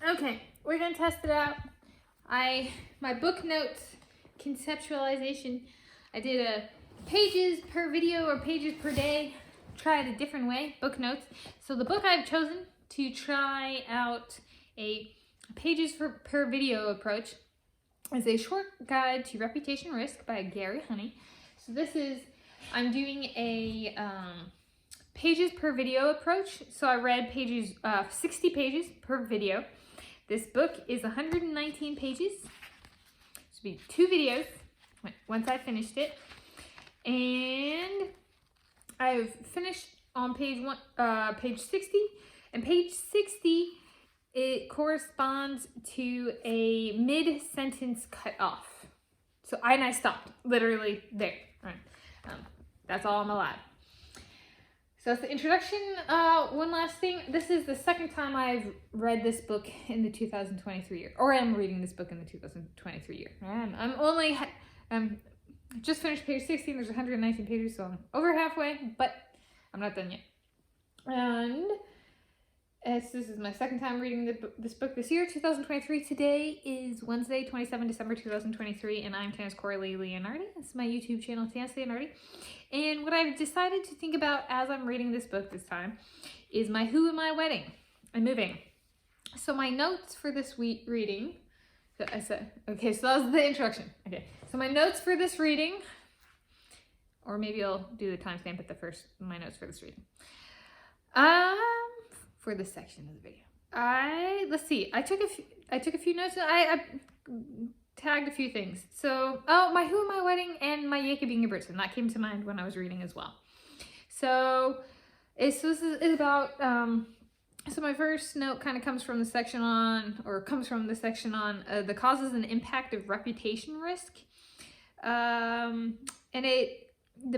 Okay, we're gonna test it out. My book notes conceptualization, I did a pages per video or pages per day. Try it a different way, book notes. So the book I've chosen to try out a pages per video approach is A Short Guide to Reputation Risk by Garry Honey. So I'm doing a pages per video approach. So I read 60 pages per video. This book is 119 pages. This will be 2 videos once I finished it. And I've finished on page 60. And page 60, it corresponds to a mid-sentence cut off. So I stopped literally there. All right. That's all I'm allowed. So that's the introduction. One last thing. This is the second time I've read this book in the 2023 year, or I'm reading this book in the 2023 year. I'm just finished page 16. There's 119 pages, so I'm over halfway, but I'm not done yet. And this is my second time reading this book this year, 2023. Today is Wednesday, 27 December 2023, and I'm Tanis Coralee Leonhardi. This is my YouTube channel, Tanis Leonhardi. And what I've decided to think about as I'm reading this book this time is my who am I wedding and moving. So my notes for this week reading, okay, so that was the introduction. Okay, so my notes for this reading, or maybe I'll do the timestamp at the first, my notes for this reading. For this section of the video. Let's see, I took a few notes. I tagged a few things. So, my who am I wedding and my Jacob Ingebrigtsen, that came to mind when I was reading as well. So this is about, so my first note kind of comes from the section on the causes and impact of reputation risk. The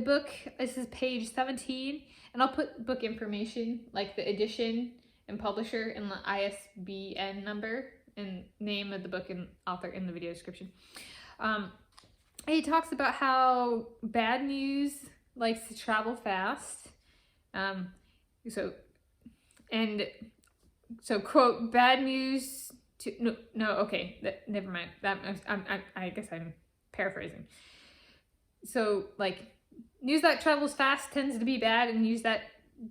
book, this is page 17, and I'll put book information, like the edition and publisher and the ISBN number and name of the book and author in the video description. It talks about how bad news likes to travel fast. So quote, bad news to, never mind. I guess I'm paraphrasing. So like, news that travels fast tends to be bad, and news that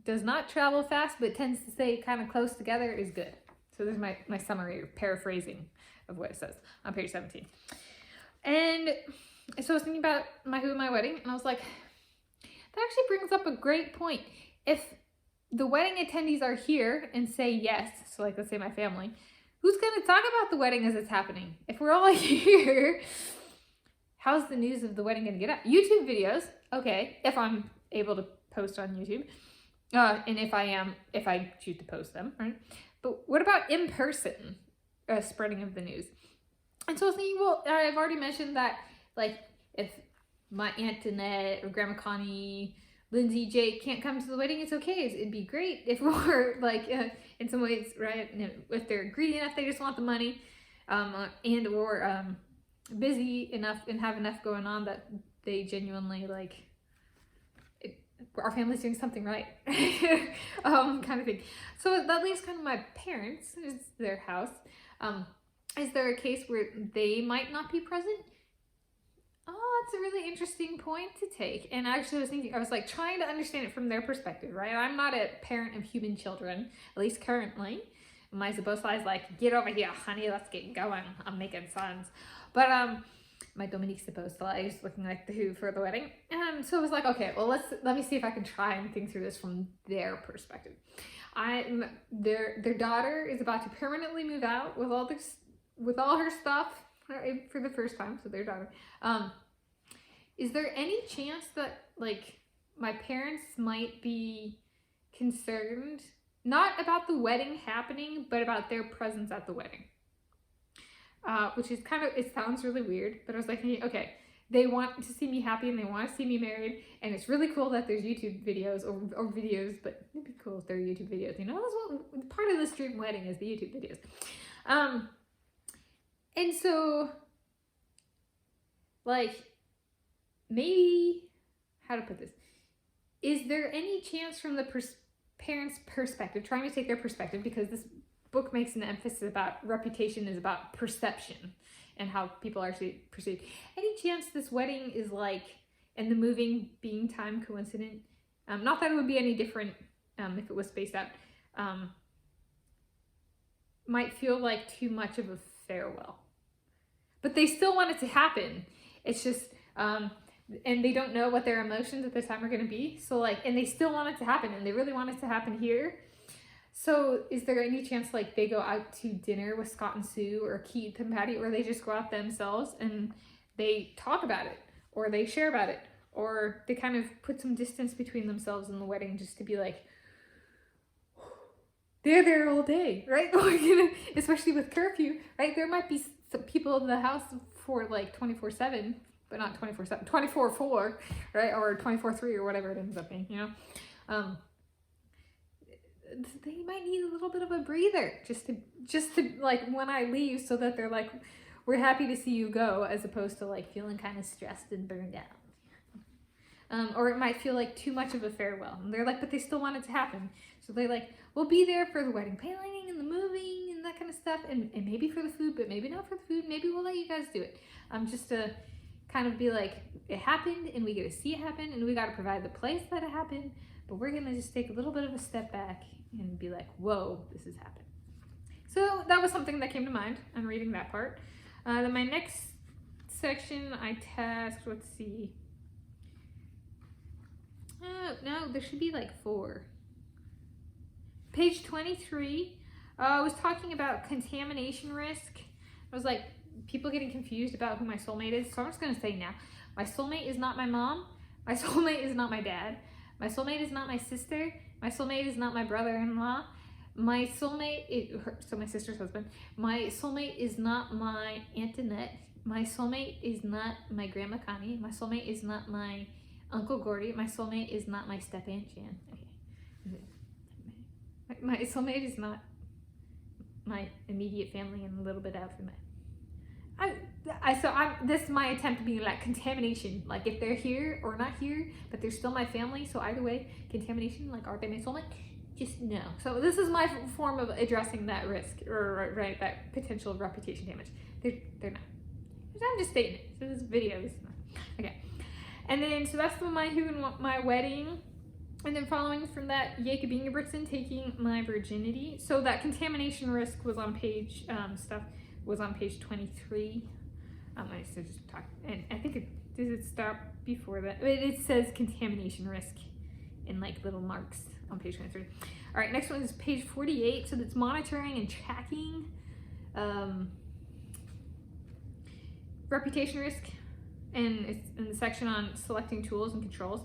does not travel fast but tends to stay kind of close together is good. So there's my summary or paraphrasing of what it says on page 17. And so I was thinking about my who am I wedding, and I was like, that actually brings up a great point. If the wedding attendees are here and say yes, so like let's say my family, who's going to talk about the wedding as it's happening? If we're all here, how's the news of the wedding going to get out? YouTube videos, okay, if I'm able to post on YouTube, and if I choose to post them, right? But what about in-person spreading of the news? And so I was thinking, well, I've already mentioned that, like, if my Aunt Annette or Grandma Connie, Lindsay, Jake can't come to the wedding, it's okay. It'd be great if we're, like, in some ways, right, if they're greedy enough, they just want the money, and or busy enough and have enough going on that they genuinely, like, our family's doing something right, kind of thing. So that leaves kind of my parents, is their house. Is there a case where they might not be present? Oh, it's a really interesting point to take. And actually I was like trying to understand it from their perspective, right? I'm not a parent of human children, at least currently. My Zabosai is like, get over here, honey, let's get going. I'm making sons. But my Dominique Zabosai is looking like the who for the wedding. So I was like, okay, well, let me see if I can try and think through this from their perspective. Their daughter is about to permanently move out with all her stuff for the first time. So their daughter. Is there any chance that like my parents might be concerned not about the wedding happening, but about their presence at the wedding? Which is it sounds really weird, but I was like, okay, they want to see me happy and they want to see me married, and it's really cool that there's YouTube videos or videos, but it'd be cool if there are YouTube videos, you know, that's what part of this dream wedding is, the YouTube videos. And so, like, maybe, how to put this, is there any chance from the parents' perspective, trying to take their perspective, because this book makes an emphasis about reputation is about perception and how people actually perceive. Any chance this wedding is like, and the moving being time coincident? Not that it would be any different if it was spaced out. Might feel like too much of a farewell. But they still want it to happen. It's just, and they don't know what their emotions at the time are going to be. So like, and they still want it to happen, and they really want it to happen here. So is there any chance like they go out to dinner with Scott and Sue or Keith and Patty, or they just go out themselves and they talk about it, or they share about it, or they kind of put some distance between themselves and the wedding just to be like, they're there all day, right? Especially with curfew, right? There might be some people in the house for like 24/7, but not 24/7, 24/4, right? Or 24/3 or whatever it ends up being, you know? They might need a little bit of a breather just to like when I leave, so that they're like, we're happy to see you go, as opposed to like feeling kind of stressed and burned out. Or it might feel like too much of a farewell, and they're like, but they still want it to happen, so they like, we'll be there for the wedding planning and the moving and that kind of stuff, and maybe for the food, but maybe not for the food. Maybe we'll let you guys do it. Just to kind of be like, it happened and we get to see it happen, and we got to provide the place that it happened, but we're gonna just take a little bit of a step back and be like, whoa, this has happened. So that was something that came to mind on reading that part. Then my next section I tasked, let's see. No, there should be like 4. Page 23, I was talking about contamination risk. I was like, people getting confused about who my soulmate is. So I'm just gonna say now, my soulmate is not my mom. My soulmate is not my dad. My soulmate is not my sister. My soulmate is not my brother-in-law. My soulmate, so my sister's husband. My soulmate is not my Aunt Annette. My soulmate is not my Grandma Connie. My soulmate is not my Uncle Gordy. My soulmate is not my step-aunt Jan. Okay. My soulmate is not my immediate family and a little bit out from that. This is my attempt to be like contamination, like if they're here or not here, but they're still my family. So either way, contamination, like are they my soulmate? Just no. So this is my form of addressing that risk, or right, that potential reputation damage. They're not. I'm just stating it. So this video is not. Okay. And then so that's my who and my wedding. And then following from that, Jacob Ingebrigtsen taking my virginity. So that contamination risk was on page was on page 23. I used to just talk, and I think does it stop before that? It says contamination risk in like little marks on page 23. All right, next one is page 48. So that's monitoring and tracking reputation risk, and it's in the section on selecting tools and controls.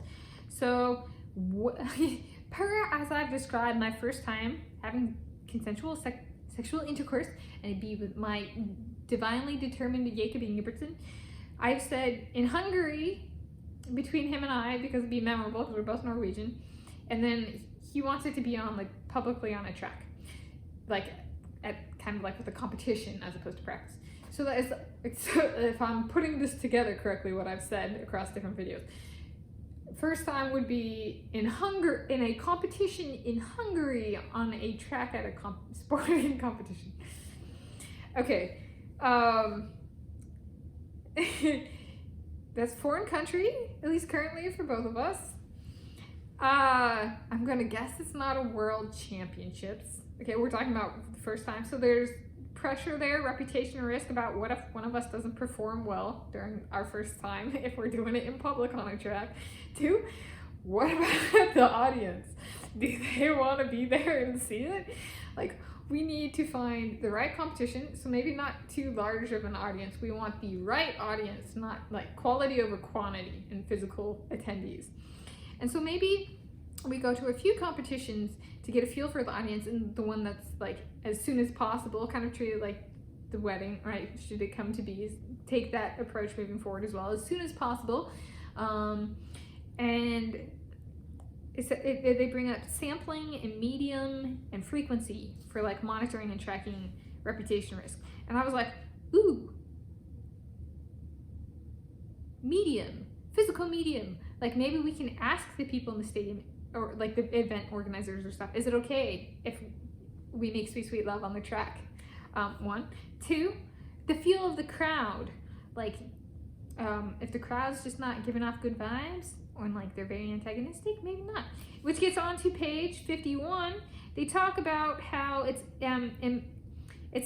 So as I've described my first time having consensual sexual intercourse, and it'd be with my divinely determined Jacob Ingebrigtsen, I've said in Hungary, between him and I, because it'd be memorable because we're both Norwegian, and then he wants it to be on like publicly on a track, like at kind of like with a competition as opposed to practice. So that is, if I'm putting this together correctly, what I've said across different videos. First time would be in a competition in Hungary on a track at a sporting competition. Okay, that's foreign country, at least currently for both of us. I'm gonna guess it's not a world championships. Okay, we're talking about the first time, so there's pressure there, reputation risk about what if one of us doesn't perform well during our first time if we're doing it in public on a track. 2, what about the audience? Do they want to be there and see it? Like, we need to find the right competition, so maybe not too large of an audience. We want the right audience, not like quality over quantity in physical attendees. And so maybe we go to a few competitions to get a feel for the audience, and the one that's like as soon as possible, kind of treated like the wedding, right? Should it come to be, take that approach moving forward as well, as soon as possible. And they bring up sampling and medium and frequency for like monitoring and tracking reputation risk. And I was like, ooh, medium, physical medium. Like maybe we can ask the people in the stadium, or like the event organizers or stuff, is it okay if we make sweet, sweet love on the track. 1. 2, the feel of the crowd. Like, if the crowd's just not giving off good vibes, or like they're very antagonistic, maybe not. Which gets on to page 51. They talk about how it's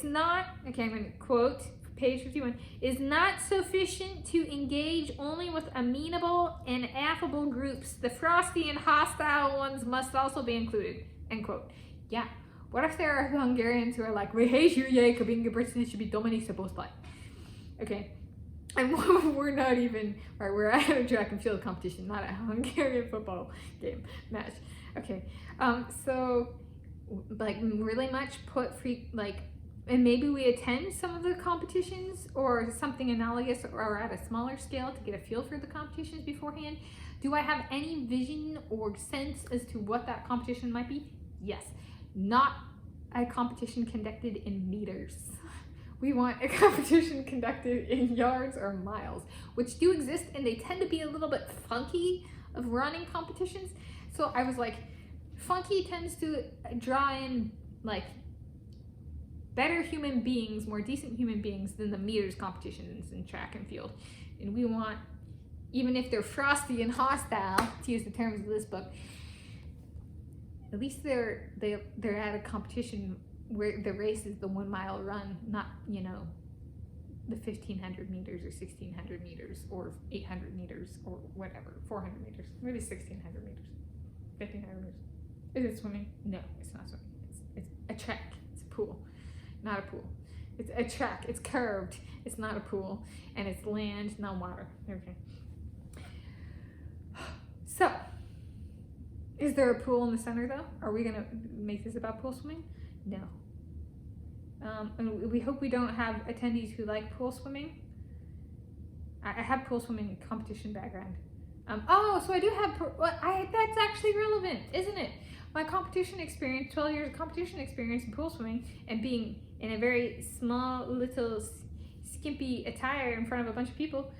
not, okay, I'm going to quote page 51, is not sufficient to engage only with amenable and affable groups. The frosty and hostile ones must also be included, end quote. Yeah, what if there are Hungarians who are like, we hate you, should be Dominic's supposed like. Okay, and we're not even, right, we're at a track and field competition, not a Hungarian football game match. Okay, so like really much put free, like, and maybe we attend some of the competitions or something analogous or at a smaller scale to get a feel for the competitions beforehand. Do I have any vision or sense as to what that competition might be? Yes. Not a competition conducted in meters. We want a competition conducted in yards or miles, which do exist, and they tend to be a little bit funky of running competitions. So I was like, funky tends to draw in like better human beings, more decent human beings than the meters competitions in track and field. And we want, even if they're frosty and hostile, to use the terms of this book, at least they're at a competition where the race is the 1 mile run, not, you know, the 1,500 meters or 1,600 meters or 800 meters or whatever, 400 meters, maybe 1,600 meters, 1,500 meters. Is it swimming? No, it's not swimming. It's a track. It's a pool. Not a pool. It's a track. It's curved. It's not a pool. And it's land, not water. Okay. So, is there a pool in the center though? Are we gonna make this about pool swimming? No. And we hope we don't have attendees who like pool swimming. I have pool swimming competition background. Oh, so I do have, that's actually relevant, isn't it? My competition experience, 12 years of competition experience in pool swimming, and being in a very small, little, skimpy attire in front of a bunch of people,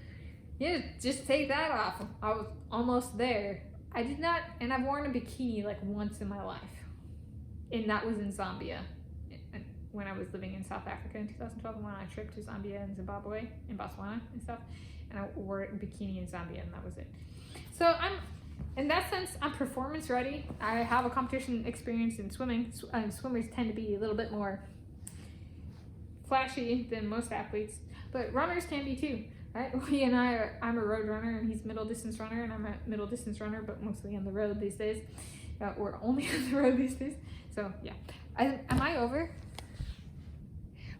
yeah, just take that off. I was almost there. I did not, and I've worn a bikini like once in my life, and that was in Zambia, when I was living in South Africa in 2012. I went on a trip to Zambia and Zimbabwe and Botswana and stuff, and I wore a bikini in Zambia, and that was it. So in that sense, I'm performance ready. I have a competition experience in swimming. Swimmers tend to be a little bit more flashy than most athletes, but runners can be too, right? I'm a road runner, and he's a middle distance runner, and I'm a middle distance runner, but mostly on the road these days. Or only on the road these days. So yeah, am I over?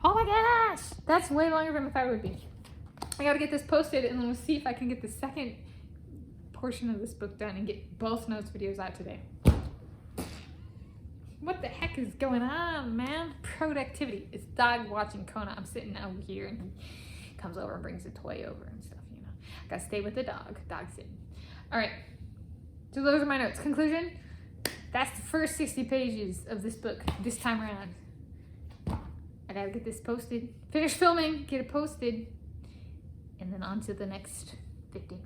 Oh my gosh, that's way longer than I thought it would be. I gotta get this posted, and then we'll see if I can get the second portion of this book done and get both notes videos out today. What the heck is going on, man? Productivity. It's dog watching Kona. I'm sitting over here, and he comes over and brings a toy over and stuff, you know. Gotta stay with the dog. Dog sitting. All right, so those are my notes. Conclusion, that's the first 60 pages of this book this time around. I gotta get this posted, finish filming, get it posted, and then on to the next 59.